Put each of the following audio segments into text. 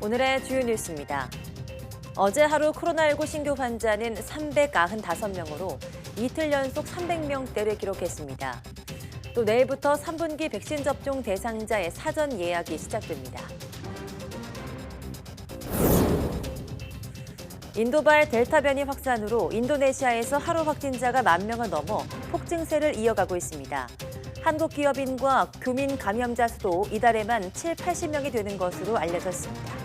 오늘의 주요 뉴스입니다. 어제 하루 코로나19 신규 환자는 395명으로 이틀 연속 300명대를 기록했습니다. 또 내일부터 3분기 백신 접종 대상자의 사전 예약이 시작됩니다. 인도발 델타 변이 확산으로 인도네시아에서 하루 확진자가 10,000명을 넘어 폭증세를 이어가고 있습니다. 한국 기업인과 교민 감염자 수도 이달에만 80명이 되는 것으로 알려졌습니다.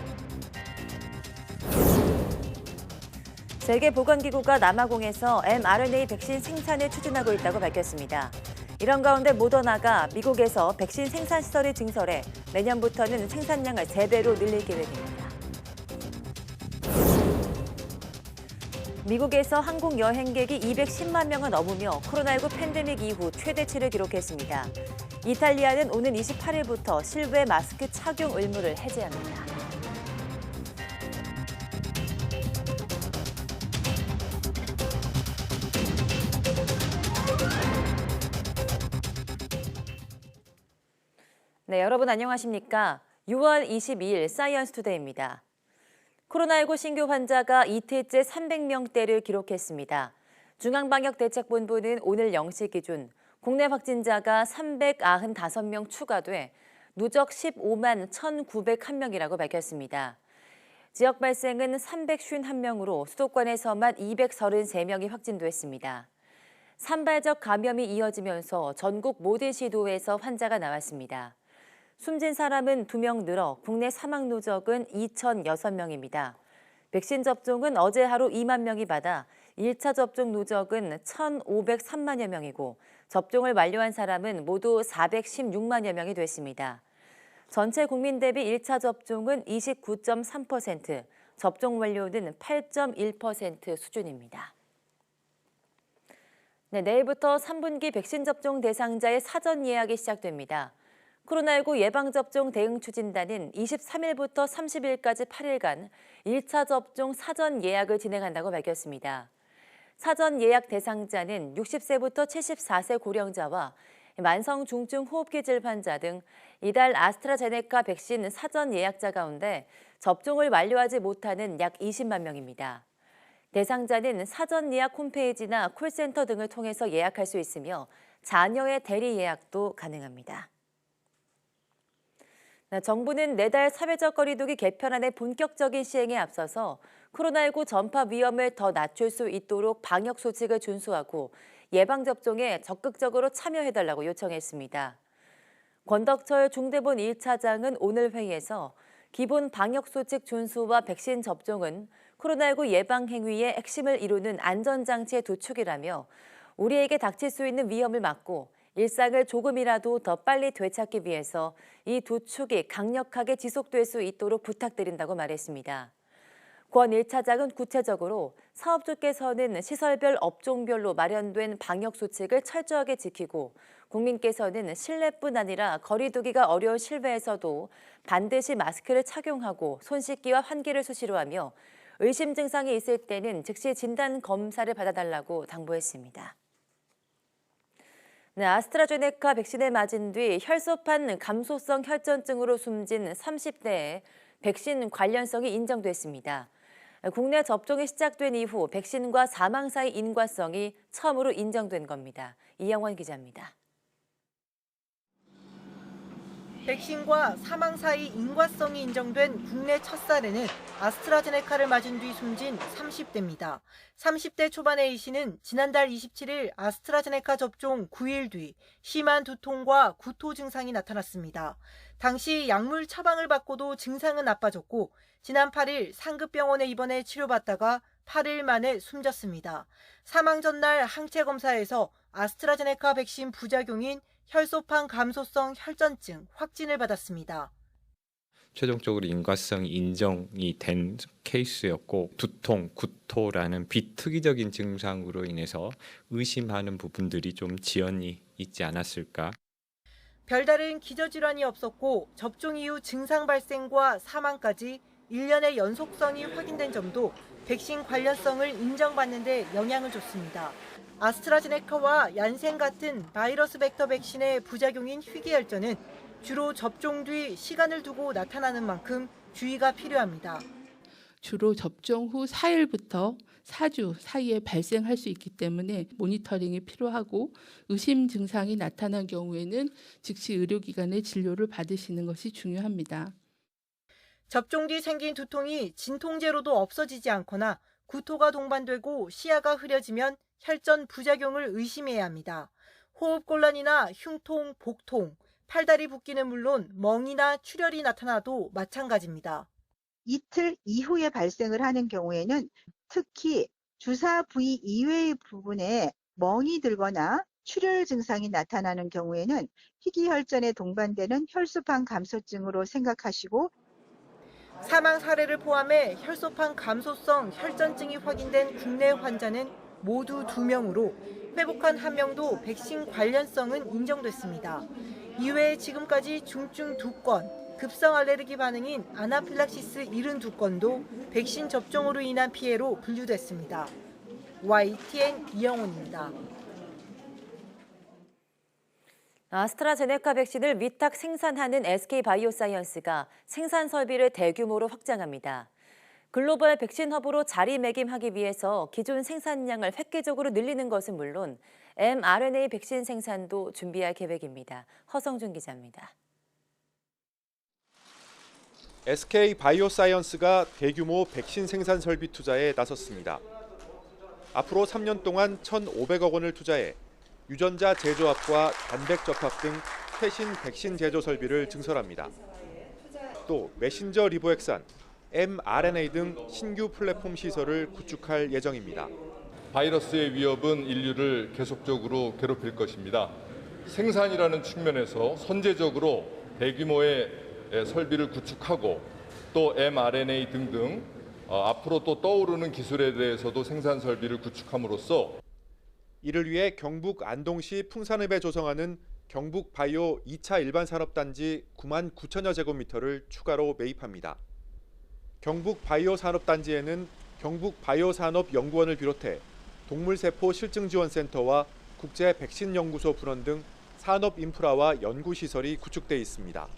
세계보건기구가 남아공에서 mRNA 백신 생산을 추진하고 있다고 밝혔습니다. 이런 가운데 모더나가 미국에서 백신 생산 시설을 증설해 내년부터는 생산량을 3배로 늘릴 계획입니다. 미국에서 항공 여행객이 210만 명을 넘으며 코로나19 팬데믹 이후 최대치를 기록했습니다. 이탈리아는 오는 28일부터 실외 마스크 착용 의무를 해제합니다. 네, 여러분 안녕하십니까? 6월 22일 사이언스 투데이입니다. 코로나19 신규 환자가 이틀째 300명대를 기록했습니다. 중앙방역대책본부는 오늘 0시 기준 국내 확진자가 395명 추가돼 누적 15만 1,901명이라고 밝혔습니다. 지역 발생은 351명으로 수도권에서만 233명이 확진됐습니다. 산발적 감염이 이어지면서 전국 모든 시도에서 환자가 나왔습니다. 숨진 사람은 2명 늘어 국내 사망 누적은 2,006명입니다. 백신 접종은 어제 하루 2만 명이 받아 1차 접종 누적은 1,503만여 명이고 접종을 완료한 사람은 모두 416만여 명이 됐습니다. 전체 국민 대비 1차 접종은 29.3%, 접종 완료는 8.1% 수준입니다. 네, 내일부터 3분기 백신 접종 대상자의 사전 예약이 시작됩니다. 코로나19 예방접종 대응추진단은 23일부터 30일까지 8일간 1차 접종 사전 예약을 진행한다고 밝혔습니다. 사전 예약 대상자는 60세부터 74세 고령자와 만성 중증 호흡기질 환자 등 이달 아스트라제네카 백신 사전 예약자 가운데 접종을 완료하지 못하는 약 20만 명입니다. 대상자는 사전 예약 홈페이지나 콜센터 등을 통해서 예약할 수 있으며 자녀의 대리 예약도 가능합니다. 정부는 내달 사회적 거리두기 개편안의 본격적인 시행에 앞서서 코로나19 전파 위험을 더 낮출 수 있도록 방역 수칙을 준수하고 예방접종에 적극적으로 참여해달라고 요청했습니다. 권덕철 중대본 1차장은 오늘 회의에서 기본 방역 수칙 준수와 백신 접종은 코로나19 예방 행위의 핵심을 이루는 안전장치의 두 축이라며 우리에게 닥칠 수 있는 위험을 막고 일상을 조금이라도 더 빨리 되찾기 위해서 이 두 축이 강력하게 지속될 수 있도록 부탁드린다고 말했습니다. 권 1차장은 구체적으로 사업주께서는 시설별 업종별로 마련된 방역 수칙을 철저하게 지키고 국민께서는 실내뿐 아니라 거리 두기가 어려운 실외에서도 반드시 마스크를 착용하고 손 씻기와 환기를 수시로 하며 의심 증상이 있을 때는 즉시 진단 검사를 받아달라고 당부했습니다. 네, 아스트라제네카 백신을 맞은 뒤 혈소판 감소성 혈전증으로 숨진 30대의 백신 관련성이 인정됐습니다. 국내 접종이 시작된 이후 백신과 사망 사이 인과성이 처음으로 인정된 겁니다. 이영원 기자입니다. 백신과 사망 사이 인과성이 인정된 국내 첫 사례는 아스트라제네카를 맞은 뒤 숨진 30대입니다. 30대 초반의 이 씨는 지난달 27일 아스트라제네카 접종 9일 뒤 심한 두통과 구토 증상이 나타났습니다. 당시 약물 처방을 받고도 증상은 나빠졌고 지난 8일 상급병원에 입원해 치료받다가 8일 만에 숨졌습니다. 사망 전날 항체 검사에서 아스트라제네카 백신 부작용인 혈소판 감소성 혈전증 확진을 받았습니다. 최종적으로 인과성이 인정이 된 케이스였고 두통, 구토라는 비특이적인 증상으로 인해서 의심하는 부분들이 좀 지연이 있지 않았을까. 별다른 기저질환이 없었고 접종 이후 증상 발생과 사망까지 1년의 연속성이 확인된 점도 백신 관련성을 인정받는 데 영향을 줬습니다. 아스트라제네카와 얀센 같은 바이러스 벡터 백신의 부작용인 희귀혈전은 주로 접종 뒤 시간을 두고 나타나는 만큼 주의가 필요합니다. 주로 접종 후 4일부터 4주 사이에 발생할 수 있기 때문에 모니터링이 필요하고 의심 증상이 나타난 경우에는 즉시 의료기관의 진료를 받으시는 것이 중요합니다. 접종 뒤 생긴 두통이 진통제로도 없어지지 않거나 구토가 동반되고 시야가 흐려지면 혈전 부작용을 의심해야 합니다. 호흡곤란이나 흉통, 복통, 팔다리 붓기는 물론 멍이나 출혈이 나타나도 마찬가지입니다. 이틀 이후에 발생을 하는 경우에는 특히 주사 부위 이외의 부분에 멍이 들거나 출혈 증상이 나타나는 경우에는 희귀혈전에 동반되는 혈소판 감소증으로 생각하시고 사망 사례를 포함해 혈소판 감소성 혈전증이 확인된 국내 환자는 모두 2명으로 회복한 1명도 백신 관련성은 인정됐습니다. 이외에 지금까지 중증 2건, 급성 알레르기 반응인 아나필락시스 72건도 백신 접종으로 인한 피해로 분류됐습니다. YTN 이영훈입니다. 아스트라제네카 백신을 위탁 생산하는 SK바이오사이언스가 생산 설비를 대규모로 확장합니다. 글로벌 백신 허브로 자리매김하기 위해서 기존 생산량을 획기적으로 늘리는 것은 물론 mRNA 백신 생산도 준비할 계획입니다. 허성준 기자입니다. SK바이오사이언스가 대규모 백신 생산 설비 투자에 나섰습니다. 앞으로 3년 동안 1,500억 원을 투자해 유전자 제조합과 단백 접합 등 최신 백신 제조 설비를 증설합니다. 또 메신저 리보액산, mRNA 등 신규 플랫폼 시설을 구축할 예정입니다. 바이러스의 위협은 인류를 계속적으로 괴롭힐 것입니다. 생산이라는 측면에서 선제적으로 대규모의 설비를 구축하고 또 mRNA 등등 앞으로 또 떠오르는 기술에 대해서도 생산 설비를 구축함으로써 이를 위해 경북 안동시 풍산읍에 조성하는 경북바이오 2차 일반산업단지 9만 9천여 제곱미터를 추가로 매입합니다. 경북바이오산업단지에는 경북바이오산업연구원을 비롯해 동물세포 실증지원센터와 국제백신연구소 분원 등 산업 인프라와 연구시설이 구축돼 있습니다.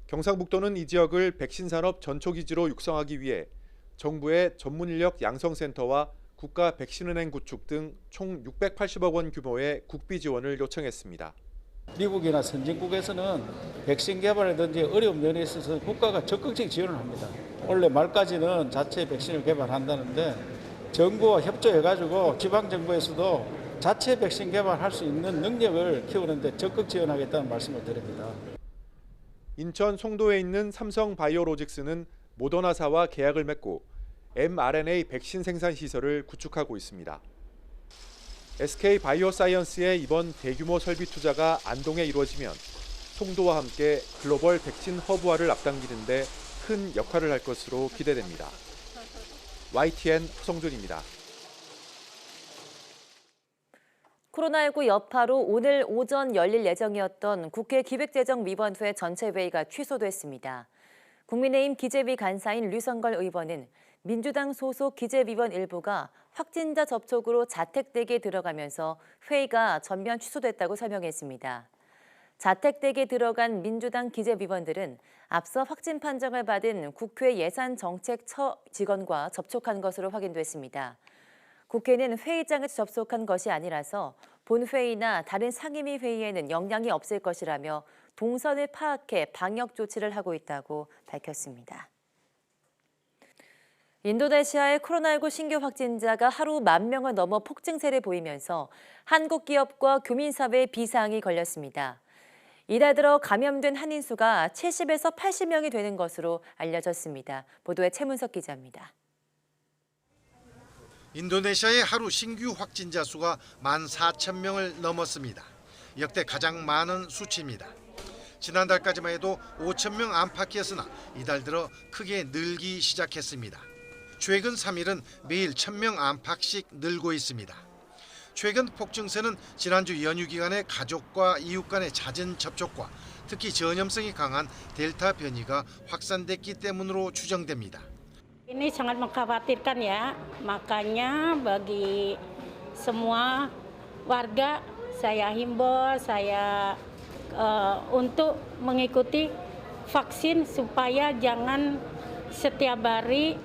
경상북도는 이 지역을 백신산업 전초기지로 육성하기 위해 정부의 전문인력 양성센터와 국가백신은행 구축 등 총 680억 원 규모의 국비 지원을 요청했습니다. 미국이나 선진국에서는 백신 개발이든지 어려운 면에 있어서 국가가 적극적 지원을 합니다. 올해 말까지는 자체 백신을 개발한다는데 정부와 협조해가지고 지방정부에서도 자체 백신 개발할 수 있는 능력을 키우는데 적극 지원하겠다는 말씀을 드립니다. 인천 송도에 있는 삼성바이오로직스는 모더나사와 계약을 맺고 mRNA 백신 생산 시설을 구축하고 있습니다. SK바이오사이언스의 이번 대규모 설비 투자가 안동에 이루어지면 송도와 함께 글로벌 백신 허브화를 앞당기는 데 큰 역할을 할 것으로 기대됩니다. YTN 허성준입니다. 코로나19 여파로 오늘 오전 열릴 예정이었던 국회 기획재정위원회 전체 회의가 취소됐습니다. 국민의힘 기재위 간사인 류성걸 의원은 민주당 소속 기재위원 일부가 확진자 접촉으로 자택대기에 들어가면서 회의가 전면 취소됐다고 설명했습니다. 자택대기에 들어간 민주당 기재위원들은 앞서 확진 판정을 받은 국회 예산정책처 직원과 접촉한 것으로 확인됐습니다. 국회는 회의장에서 접촉한 것이 아니라서 본회의나 다른 상임위 회의에는 영향이 없을 것이라며 동선을 파악해 방역 조치를 하고 있다고 밝혔습니다. 인도네시아의 코로나19 신규 확진자가 하루 10,000명을 넘어 폭증세를 보이면서 한국 기업과 교민사회에 비상이 걸렸습니다. 이달 들어 감염된 한인 수가 70에서 80명이 되는 것으로 알려졌습니다. 보도에 최문석 기자입니다. 인도네시아의 하루 신규 확진자 수가 14,000명을 넘었습니다. 역대 가장 많은 수치입니다. 지난달까지만 해도 5,000명 안팎이었으나 이달 들어 크게 늘기 시작했습니다. 최근 3일은 매일 1,000명 안팎씩 늘고 있습니다. 최근 폭증세는 지난주 연휴 기간에 가족과 이웃 간의 잦은 접촉과 특히 전염성이 강한 델타 변이가 확산됐기 때문으로 추정됩니다. Ini sangat mengkhawatirkan ya, makanya bagi semua warga saya himbau untuk mengikuti vaksin supaya jangan setiap hari.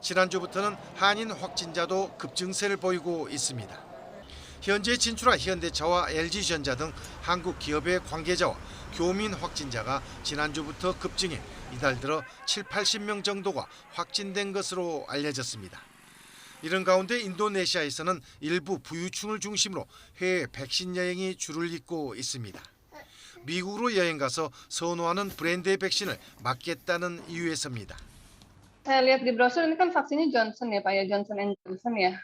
지난주부터는 한인 확진자도 급증세를 보이고 있습니다. 현재 진출한 현대차와 LG전자 등 한국 기업의 관계자와 교민 확진자가 지난주부터 급증해 이달 들어 70~80명 정도가 확진된 것으로 알려졌습니다. 이런 가운데 인도네시아에서는 일부 부유층을 중심으로 해외 백신 여행이 줄을 잇고 있습니다. 미국으로 여행 가서 선호하는 브랜드의 백신을 맞겠다는 이유에서입니다. Saya lihat di brosur ini kan vaksinnya Johnson ya Pak ya, Johnson & Johnson ya.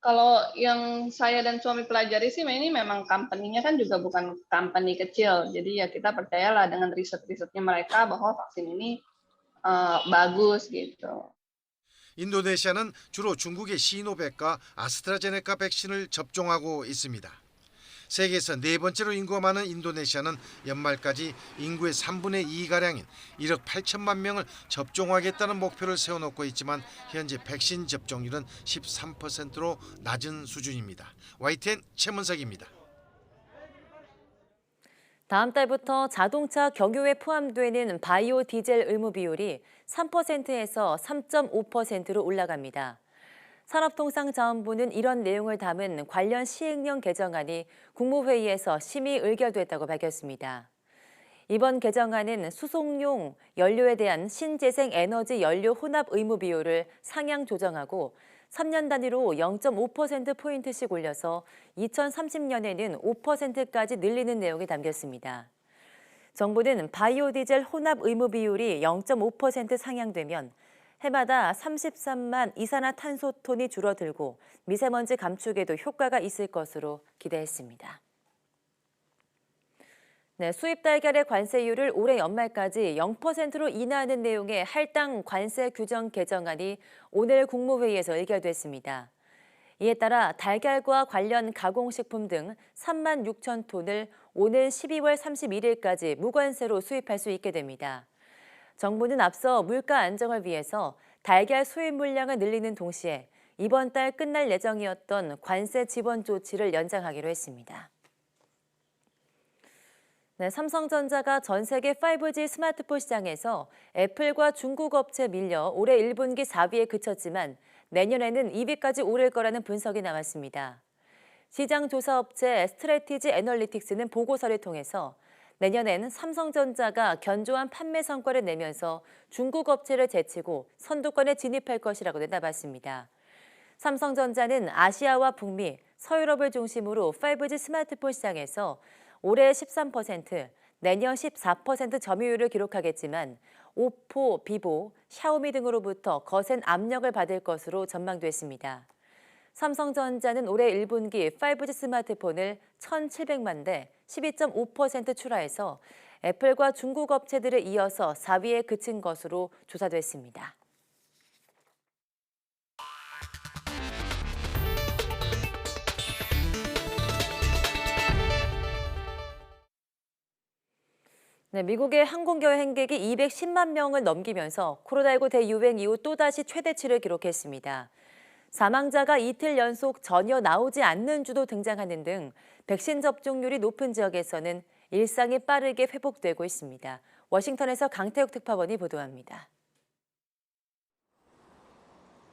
Kalau yang saya dan suami pelajari sih ini memang company-nya kan juga bukan company kecil. Jadi ya kita percayalah dengan riset-risetnya mereka bahwa vaksin ini bagus gitu. 인도네시아는 주로 중국의 시노백과 아스트라제네카 백신을 접종하고 있습니다. 세계에서 네 번째로 인구가 많은 인도네시아는 연말까지 인구의 3분의 2가량인 1억 8천만 명을 접종하겠다는 목표를 세워놓고 있지만 현재 백신 접종률은 13%로 낮은 수준입니다. YTN 최문석입니다. 다음 달부터 자동차 경유에 포함되는 바이오 디젤 의무 비율이 3%에서 3.5%로 올라갑니다. 산업통상자원부는 이런 내용을 담은 관련 시행령 개정안이 국무회의에서 심의 의결됐다고 밝혔습니다. 이번 개정안은 수송용 연료에 대한 신재생 에너지 연료 혼합 의무 비율을 상향 조정하고 3년 단위로 0.5%포인트씩 올려서 2030년에는 5%까지 늘리는 내용이 담겼습니다. 정부는 바이오 디젤 혼합 의무 비율이 0.5% 상향되면 해마다 33만 이산화탄소톤이 줄어들고 미세먼지 감축에도 효과가 있을 것으로 기대했습니다. 네, 수입 달걀의 관세율을 올해 연말까지 0%로 인하하는 내용의 할당 관세 규정 개정안이 오늘 국무회의에서 의결됐습니다. 이에 따라 달걀과 관련 가공식품 등 3만 6천 톤을 오는 12월 31일까지 무관세로 수입할 수 있게 됩니다. 정부는 앞서 물가 안정을 위해서 달걀 수입 물량을 늘리는 동시에 이번 달 끝날 예정이었던 관세 지원 조치를 연장하기로 했습니다. 네, 삼성전자가 전 세계 5G 스마트폰 시장에서 애플과 중국 업체에 밀려 올해 1분기 4위에 그쳤지만 내년에는 2위까지 오를 거라는 분석이 나왔습니다. 시장 조사 업체 스트래티지 애널리틱스는 보고서를 통해서 내년엔 삼성전자가 견조한 판매 성과를 내면서 중국 업체를 제치고 선두권에 진입할 것이라고 내다봤습니다. 삼성전자는 아시아와 북미, 서유럽을 중심으로 5G 스마트폰 시장에서 올해 13%, 내년 14% 점유율을 기록하겠지만 오포, 비보, 샤오미 등으로부터 거센 압력을 받을 것으로 전망됐습니다. 삼성전자는 올해 1분기 5G 스마트폰을 1,700만 대, 12.5% 출하해서 애플과 중국 업체들에 이어서 4위에 그친 것으로 조사됐습니다. 네, 미국의 항공여행객이 210만 명을 넘기면서 코로나19 대유행 이후 또다시 최대치를 기록했습니다. 사망자가 이틀 연속 전혀 나오지 않는 주도 등장하는 등 백신 접종률이 높은 지역에서는 일상이 빠르게 회복되고 있습니다. 워싱턴에서 강태욱 특파원이 보도합니다.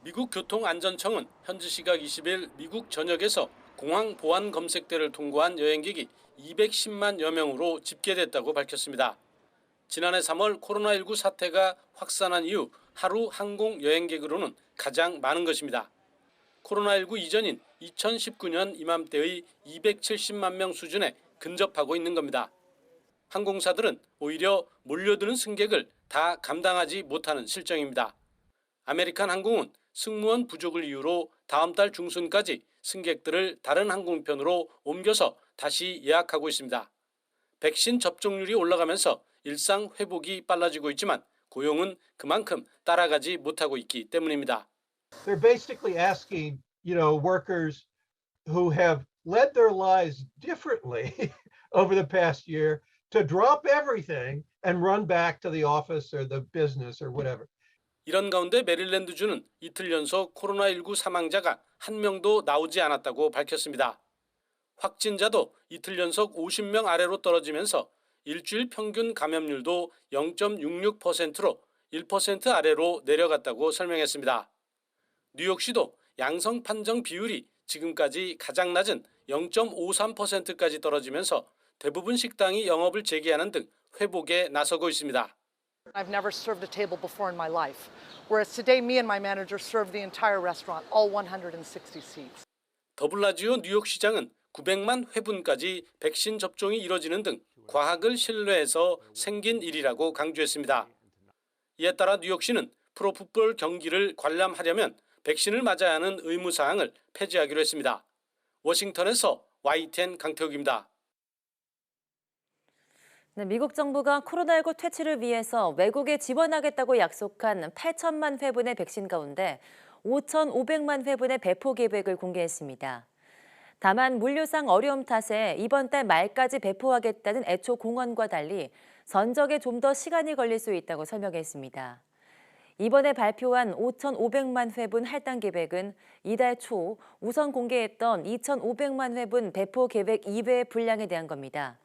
미국 교통안전청은 현지 시각 20일 미국 전역에서 공항 보안 검색대를 통과한 여행객이 210만여 명으로 집계됐다고 밝혔습니다. 지난해 3월 코로나19 사태가 확산한 이후 하루 항공 여행객으로는 가장 많은 것입니다. 코로나19 이전인 2019년 이맘때의 270만 명 수준에 근접하고 있는 겁니다. 항공사들은 오히려 몰려드는 승객을 다 감당하지 못하는 실정입니다. 아메리칸 항공은 승무원 부족을 이유로 다음 달 중순까지 승객들을 다른 항공편으로 옮겨서 다시 예약하고 있습니다. 백신 접종률이 올라가면서 일상 회복이 빨라지고 있지만 고용은 그만큼 따라가지 못하고 있기 때문입니다. They're basically asking, workers who have led their lives differently over the past year to drop everything and run back to the office or the business or whatever. 이런 가운데 메릴랜드주는 이틀 연속 코로나19 사망자가 한 명도 나오지 않았다고 밝혔습니다. 확진자도 이틀 연속 50명 아래로 떨어지면서 일주일 평균 감염률도 0.66%로 1% 아래로 내려갔다고 설명했습니다. 뉴욕시도 양성 판정 비율이 지금까지 가장 낮은 0.53%까지 떨어지면서 대부분 식당이 영업을 재개하는 등 회복에 나서고 있습니다. I've never served a table before in my life, whereas today me and my manager served the entire restaurant, all 160 seats. 더블라지오 뉴욕시장은 900만 회분까지 백신 접종이 이뤄지는 등 과학을 신뢰해서 생긴 일이라고 강조했습니다. 이에 따라 뉴욕시는 프로풋볼 경기를 관람하려면 백신을 맞아야 하는 의무사항을 폐지하기로 했습니다. 워싱턴에서 YTN 강태욱입니다. 네, 미국 정부가 코로나19 퇴치를 위해서 외국에 지원하겠다고 약속한 8천만 회분의 백신 가운데 5,500만 회분의 배포 계획을 공개했습니다. 다만 물류상 어려움 탓에 이번 달 말까지 배포하겠다는 애초 공언과 달리 전적에 좀 더 시간이 걸릴 수 있다고 설명했습니다. 이번에 발표한 5,500만 회분 할당 계획은 이달 초 우선 공개했던 2,500만 회분 배포 계획 이외의 분량에 대한 겁니다.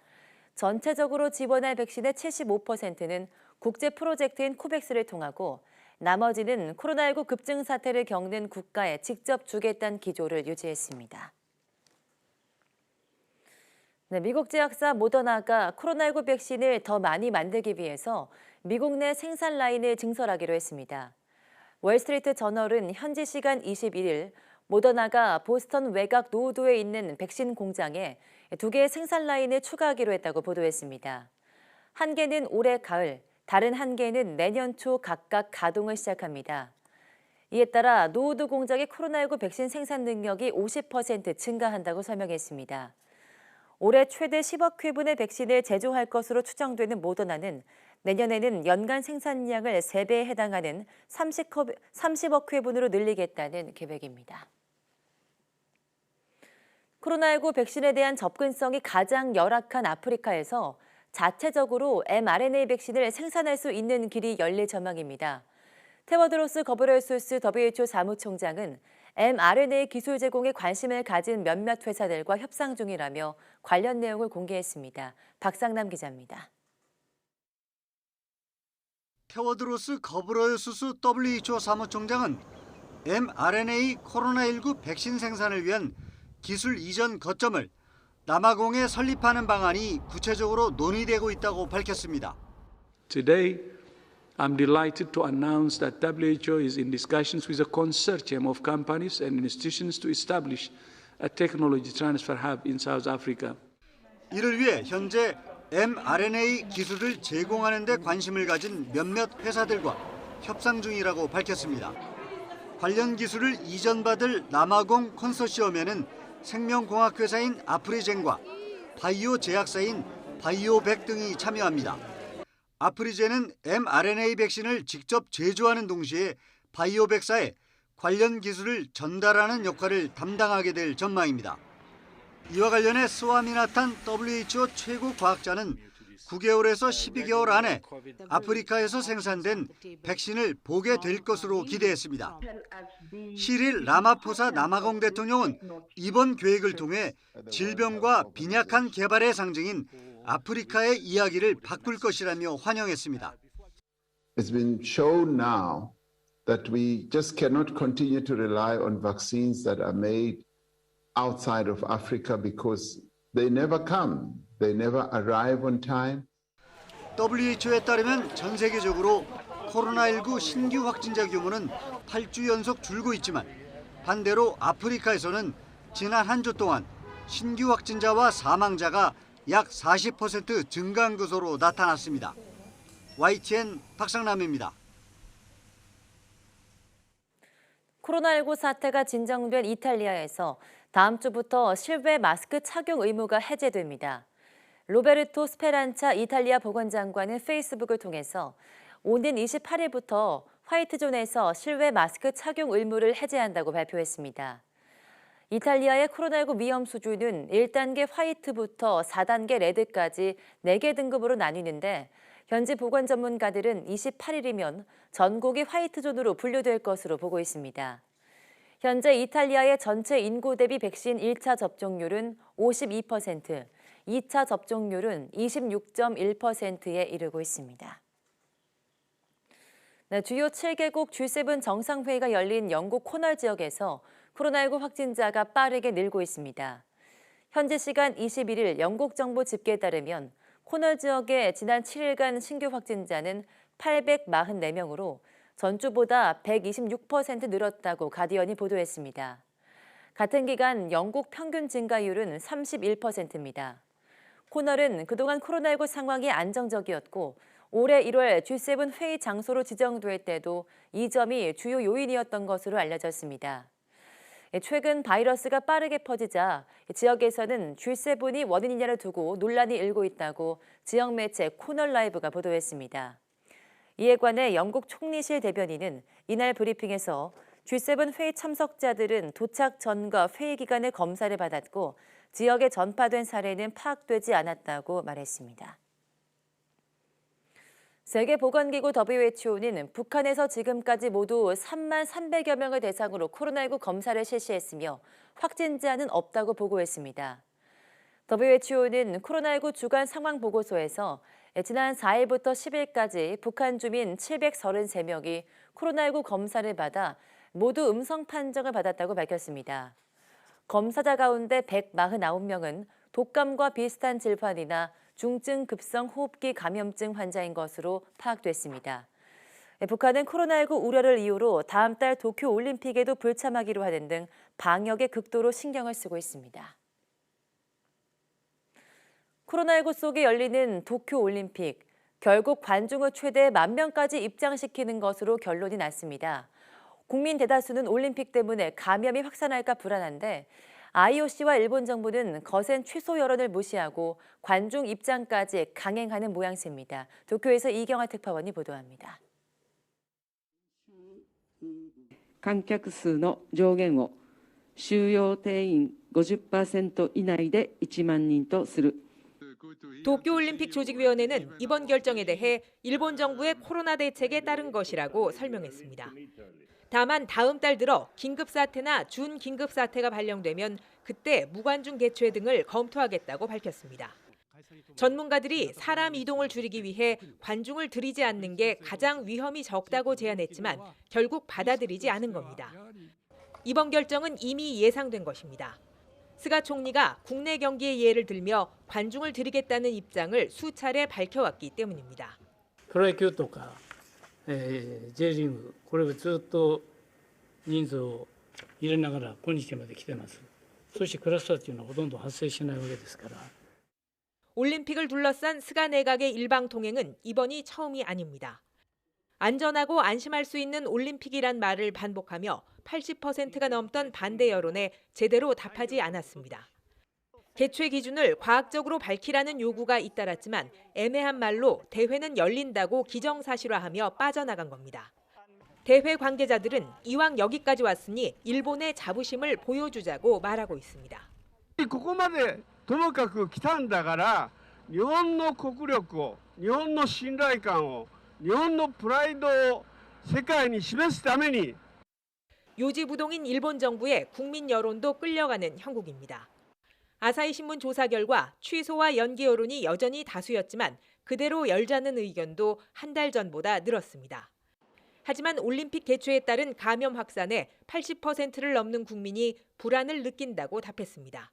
전체적으로 지원할 백신의 75%는 국제 프로젝트인 코백스를 통하고 나머지는 코로나19 급증 사태를 겪는 국가에 직접 주겠다는 기조를 유지했습니다. 네, 미국 제약사 모더나가 코로나19 백신을 더 많이 만들기 위해서 미국 내 생산 라인을 증설하기로 했습니다. 월스트리트 저널은 현지 시간 21일 모더나가 보스턴 외곽 노후도에 있는 백신 공장에 2개의 생산 라인을 추가하기로 했다고 보도했습니다. 한 개는 올해 가을, 다른 한 개는 내년 초 각각 가동을 시작합니다. 이에 따라 노후도 공장의 코로나19 백신 생산 능력이 50% 증가한다고 설명했습니다. 올해 최대 10억 회분의 백신을 제조할 것으로 추정되는 모더나는 내년에는 연간 생산량을 3배에 해당하는 30억 회분으로 늘리겠다는 계획입니다. 코로나19 백신에 대한 접근성이 가장 열악한 아프리카에서 자체적으로 mRNA 백신을 생산할 수 있는 길이 열릴 전망입니다. 테워드로스 거브레수스 WHO 사무총장은 mRNA 기술 제공에 관심을 가진 몇몇 회사들과 협상 중이라며 관련 내용을 공개했습니다. 박상남 기자입니다. 테워드로스 거브레수스 WHO 사무총장은 mRNA 코로나19 백신 생산을 위한 기술 이전 거점을 남아공에 설립하는 방안이 구체적으로 논의되고 있다고 밝혔습니다. Today, I'm delighted to announce that WHO is in discussions with a consortium of companies and institutions to establish a technology transfer hub in South Africa. 이를 위해 현재 mRNA 기술을 제공하는 데 관심을 가진 몇몇 회사들과 협상 중이라고 밝혔습니다. 관련 기술을 이전받을 남아공 컨소시엄에는 생명공학회사인 아프리젠과 바이오 제약사인 바이오백 등이 참여합니다. 아프리젠은 mRNA 백신을 직접 제조하는 동시에 바이오백사에 관련 기술을 전달하는 역할을 담당하게 될 전망입니다. 이와 관련해 스와미나탄 WHO 최고 과학자는 9개월에서 12개월 안에 아프리카에서 생산된 백신을 보게 될 것으로 기대했습니다. 시릴 라마포사 남아공 대통령은 이번 계획을 통해 질병과 빈약한 개발의 상징인 아프리카의 이야기를 바꿀 것이라며 환영했습니다. It's been shown now that we just cannot continue to rely on vaccines that are made outside of Africa because they never come. They never arrive on time. WHO에 따르면 전 세계적으로 코로나19 신규 확진자 규모는 8주 연속 줄고 있지만 반대로 아프리카에서는 지난 한 주 동안 신규 확진자와 사망자가 약 40% 증가한 것으로 나타났습니다. YTN 박상남입니다. 코로나19 사태가 진정된 이탈리아에서 다음 주부터 실외 마스크 착용 의무가 해제됩니다. 로베르토 스페란차 이탈리아 보건장관은 페이스북을 통해서 오는 28일부터 화이트존에서 실외 마스크 착용 의무를 해제한다고 발표했습니다. 이탈리아의 코로나19 위험 수준은 1단계 화이트부터 4단계 레드까지 4개 등급으로 나뉘는데 현지 보건 전문가들은 28일이면 전국이 화이트존으로 분류될 것으로 보고 있습니다. 현재 이탈리아의 전체 인구 대비 백신 1차 접종률은 52%, 2차 접종률은 26.1%에 이르고 있습니다. 네, 주요 7개국 G7 정상회의가 열린 영국 코널 지역에서 코로나19 확진자가 빠르게 늘고 있습니다. 현지 시간 21일 영국 정부 집계에 따르면 코널 지역의 지난 7일간 신규 확진자는 844명으로 전주보다 126% 늘었다고 가디언이 보도했습니다. 같은 기간 영국 평균 증가율은 31%입니다. 코널은 그동안 코로나19 상황이 안정적이었고 올해 1월 G7 회의 장소로 지정될 때도 이 점이 주요 요인이었던 것으로 알려졌습니다. 최근 바이러스가 빠르게 퍼지자 지역에서는 G7이 원인이냐를 두고 논란이 일고 있다고 지역 매체 코널 라이브가 보도했습니다. 이에 관해 영국 총리실 대변인은 이날 브리핑에서 G7 회의 참석자들은 도착 전과 회의 기간에 검사를 받았고 지역에 전파된 사례는 파악되지 않았다고 말했습니다. 세계보건기구 WHO는 북한에서 지금까지 모두 3만 300여 명을 대상으로 코로나19 검사를 실시했으며 확진자는 없다고 보고했습니다. WHO는 코로나19 주간 상황 보고서에서 지난 4일부터 10일까지 북한 주민 733명이 코로나19 검사를 받아 모두 음성 판정을 받았다고 밝혔습니다. 검사자 가운데 149명은 독감과 비슷한 질환이나 중증 급성 호흡기 감염증 환자인 것으로 파악됐습니다. 북한은 코로나19 우려를 이유로 다음 달 도쿄 올림픽에도 불참하기로 하는 등 방역에 극도로 신경을 쓰고 있습니다. 코로나19 속에 열리는 도쿄 올림픽, 결국 관중을 최대 10,000명까지 입장시키는 것으로 결론이 났습니다. 국민 대다수는 올림픽 때문에 감염이 확산할까 불안한데 IOC와 일본 정부는 거센 취소 여론을 무시하고 관중 입장까지 강행하는 모양새입니다. 도쿄에서 이경화 특파원이 보도합니다. 観客数の上限を収容定員 50% 以内で1万人とする。 도쿄올림픽 조직위원회는 이번 결정에 대해 일본 정부의 코로나 대책에 따른 것이라고 설명했습니다. 다만 다음 달 들어 긴급사태나 준긴급사태가 발령되면 그때 무관중 개최 등을 검토하겠다고 밝혔습니다. 전문가들이 사람 이동을 줄이기 위해 관중을 들이지 않는 게 가장 위험이 적다고 제안했지만 결국 받아들이지 않은 겁니다. 이번 결정은 이미 예상된 것입니다. 스가 총리가 국내 경기의 예를 들며 관중을 들이겠다는 입장을 수차례 밝혀왔기 때문입니다. プロ野球とか、J リーグこれをずっと人数を入れながら今日まで来てます。そしてクラスターというのはほとんど発生しないわけですから。 올림픽을 둘러싼 스가 내각의 일방 통행은 이번이 처음이 아닙니다. 안전하고 안심할 수 있는 올림픽이란 말을 반복하며 80%가 넘던 반대 여론에 제대로 답하지 않았습니다. 개최 기준을 과학적으로 밝히라는 요구가 잇따랐지만 애매한 말로 대회는 열린다고 기정사실화하며 빠져나간 겁니다. 대회 관계자들은 이왕 여기까지 왔으니 일본의 자부심을 보여주자고 말하고 있습니다. ここまでともかく来たんだから日本の国力を日本の信頼感を日本のプライドを世界に示すために 요지부동인 일본 정부의 국민 여론도 끌려가는 형국입니다. 아사히 신문 조사 결과 취소와 연기 여론이 여전히 다수였지만 그대로 열자는 의견도 한 달 전보다 늘었습니다. 하지만 올림픽 개최에 따른 감염 확산에 80%를 넘는 국민이 불안을 느낀다고 답했습니다.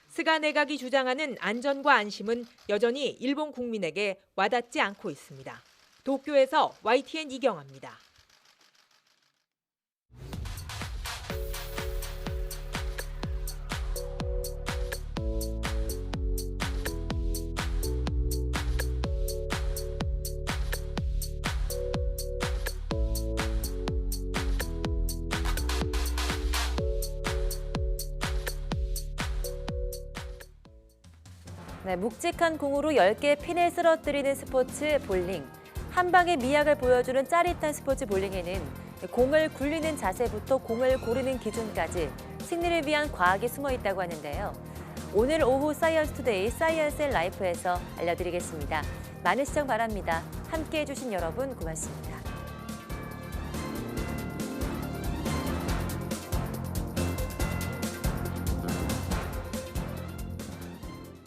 스가 내각이 주장하는 안전과 안심은 여전히 일본 국민에게 와닿지 않고 있습니다. 도쿄에서 YTN 이경아입니다. 네, 묵직한 공으로 10개의 핀을 쓰러뜨리는 스포츠 볼링. 한 방의 미학을 보여주는 짜릿한 스포츠 볼링에는 공을 굴리는 자세부터 공을 고르는 기준까지 승리를 위한 과학이 숨어 있다고 하는데요. 오늘 오후 사이언스 투데이 사이언스 앤 라이프에서 알려드리겠습니다. 많은 시청 바랍니다. 함께해 주신 여러분 고맙습니다.